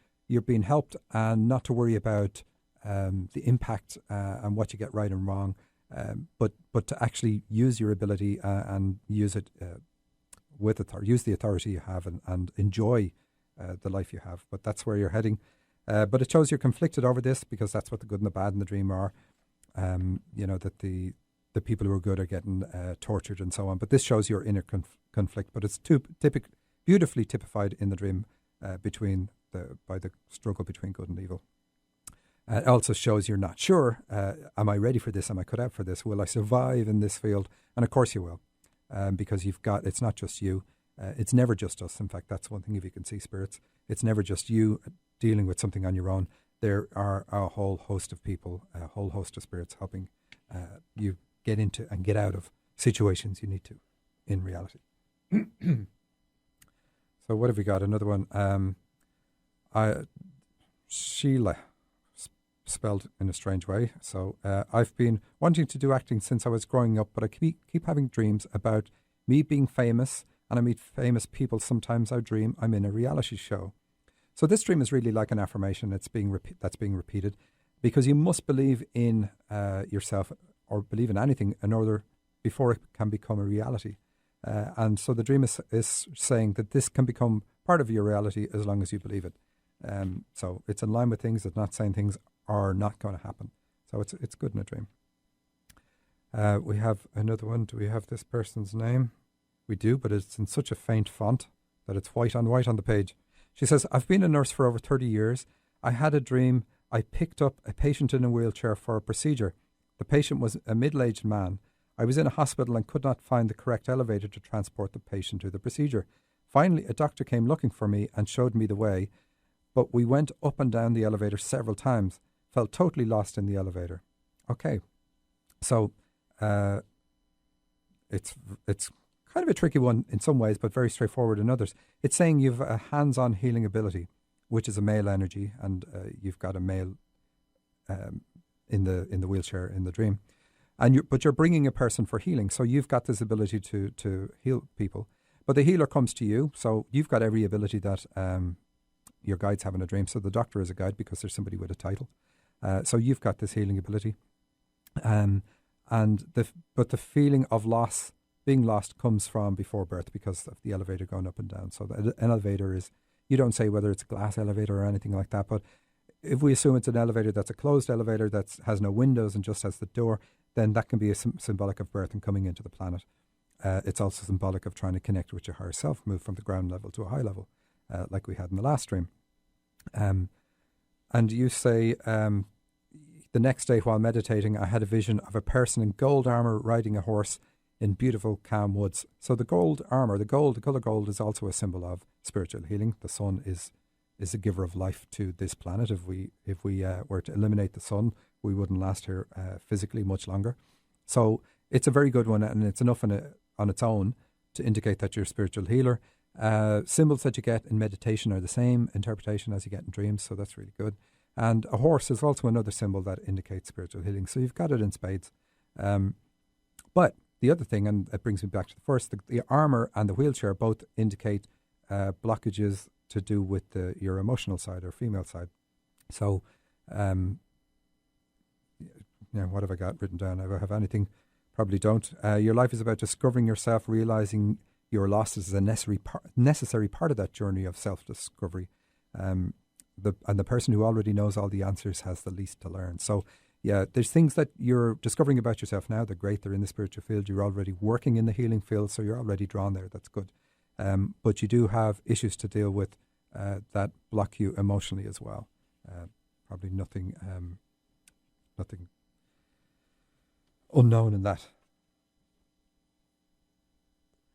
A: helped, and not to worry about the impact and what you get right and wrong, but to actually use your ability and use it with authority, use the authority you have, and enjoy the life you have. But that's where you're heading. But it shows you're conflicted over this, because that's what the good and the bad in the dream are. That the people who are good are getting tortured and so on. But this shows your inner conflict. But it's beautifully typified in the dream by the struggle between good and evil. It also shows you're not sure. Am I ready for this? Am I cut out for this? Will I survive in this field? And of course you will, because it's not just you. It's never just us. In fact, that's one thing, if you can see spirits, it's never just you dealing with something on your own. There are a whole host of people, a whole host of spirits helping you get into and get out of situations you need to in reality. So what have we got? Another one. Sheila, spelled in a strange way. So I've been wanting to do acting since I was growing up, but I keep having dreams about me being famous, and I meet famous people. Sometimes I dream I'm in a reality show. So this dream is really like an affirmation that's being repeated, because you must believe in yourself, or believe in anything, in order before it can become a reality. And so the dream is saying that this can become part of your reality as long as you believe it. So it's in line with things. It's not saying things are not going to happen. So it's good in a dream. We have another one. Do we have this person's name? We do, but it's in such a faint font that it's white on white on the page. She says, I've been a nurse for over 30 years. I had a dream. I picked up a patient in a wheelchair for a procedure. The patient was a middle-aged man. I was in a hospital and could not find the correct elevator to transport the patient to the procedure. Finally, a doctor came looking for me and showed me the way, but we went up and down the elevator several times. Felt totally lost in the elevator. Okay, so it's kind of a tricky one in some ways, but very straightforward in others. It's saying you've a hands-on healing ability, which is a male energy, and you've got a male in the wheelchair in the dream, but you're bringing a person for healing. So you've got this ability to heal people, but the healer comes to you. So you've got every ability that your guides have in a dream. So the doctor is a guide because there's somebody with a title. So you've got this healing ability, but the feeling of being lost comes from before birth because of the elevator going up and down. So the elevator is, you don't say whether it's a glass elevator or anything like that, but if we assume it's an elevator that's a closed elevator that has no windows and just has the door, then that can be a symbolic of birth and coming into the planet. It's also symbolic of trying to connect with your higher self, move from the ground level to a high level, like we had in the last dream. And you say, the next day while meditating, I had a vision of a person in gold armor riding a horse in beautiful, calm woods. So the gold armor, the color gold, is also a symbol of spiritual healing. The sun is a giver of life to this planet. If we were to eliminate the sun, we wouldn't last here physically much longer. So it's a very good one, and it's enough on its own to indicate that you're a spiritual healer. Symbols that you get in meditation are the same interpretation as you get in dreams, so that's really good. And a horse is also another symbol that indicates spiritual healing. So you've got it in spades. But the other thing, and it brings me back to the first, the armor and the wheelchair both indicate blockages to do with your emotional side or female side. So, what have I got written down? Do I have anything? Probably don't. Your life is about discovering yourself, realizing your losses is a necessary part of that journey of self-discovery. And the person who already knows all the answers has the least to learn. So, yeah, there's things that you're discovering about yourself now. They're great. They're in the spiritual field. You're already working in the healing field, so you're already drawn there. That's good. But you do have issues to deal with that block you emotionally as well. Probably nothing unknown in that.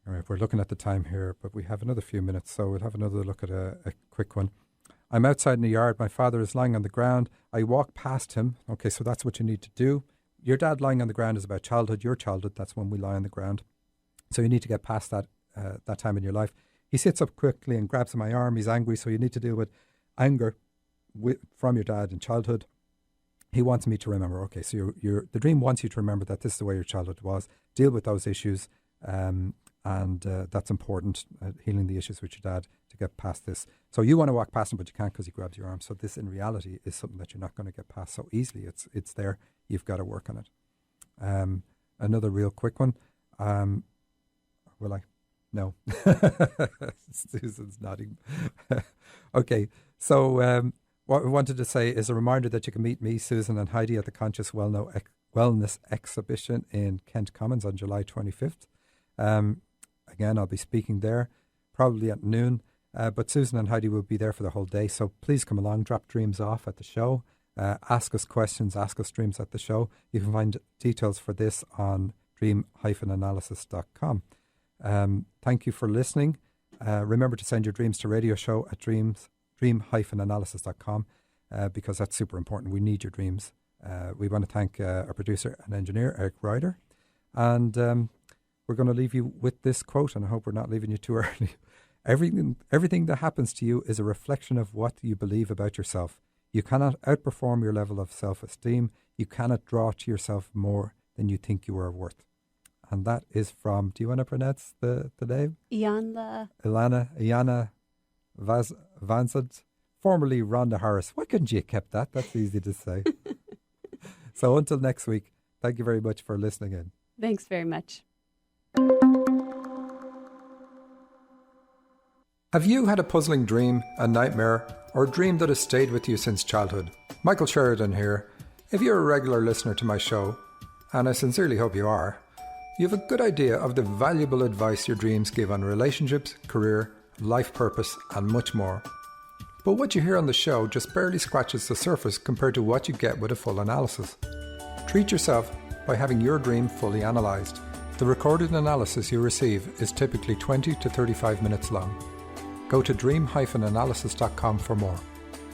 A: All right, we're looking at the time here, but we have another few minutes, so we'll have another look at a quick one. I'm outside in the yard. My father is lying on the ground. I walk past him. Okay, so that's what you need to do. Your dad lying on the ground is about childhood. Your childhood, that's when we lie on the ground. So you need to get past that time in your life. He sits up quickly and grabs my arm. He's angry, so you need to deal with anger from your dad in childhood. He wants me to remember. Okay, so the dream wants you to remember that this is the way your childhood was. Deal with those issues, and that's important, healing the issues with your dad to get past this. So you want to walk past him, but you can't because he grabs your arm. So this, in reality, is something that you're not going to get past so easily. It's there. You've got to work on it. Another real quick one. Will I? No. Susan's nodding. Okay, so what we wanted to say is a reminder that you can meet me, Susan, and Heidi at the Conscious Wellness Exhibition in Kent Commons on July 25th. Again, I'll be speaking there, probably at noon, but Susan and Heidi will be there for the whole day, so please come along, drop dreams off at the show, ask us questions, ask us dreams at the show. You can find details for this on dream-analysis.com. Thank you for listening. Remember to send your dreams to RadioShow at dream-analysis.com because that's super important. We need your dreams. We want to thank our producer and engineer, Eric Ryder, and we're going to leave you with this quote, and I hope we're not leaving you too early. Everything that happens to you is a reflection of what you believe about yourself. You cannot outperform your level of self-esteem. You cannot draw to yourself more than you think you are worth. And that is from, do you want to pronounce the name? Iana Vansad, formerly Rhonda Harris. Why couldn't you have kept that? That's easy to say. So until next week, thank you very much for listening in.
B: Thanks very much.
A: Have you had a puzzling dream, a nightmare, or a dream that has stayed with you since childhood? Michael Sheridan here. If you're a regular listener to my show, and I sincerely hope you are, you have a good idea of the valuable advice your dreams give on relationships, career, life purpose, and much more. But what you hear on the show just barely scratches the surface compared to what you get with a full analysis. Treat yourself by having your dream fully analysed. The recorded analysis you receive is typically 20 to 35 minutes long. Go to dream-analysis.com for more.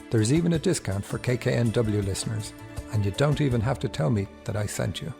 A: There's even a discount for KKNW listeners, and you don't even have to tell me that I sent you.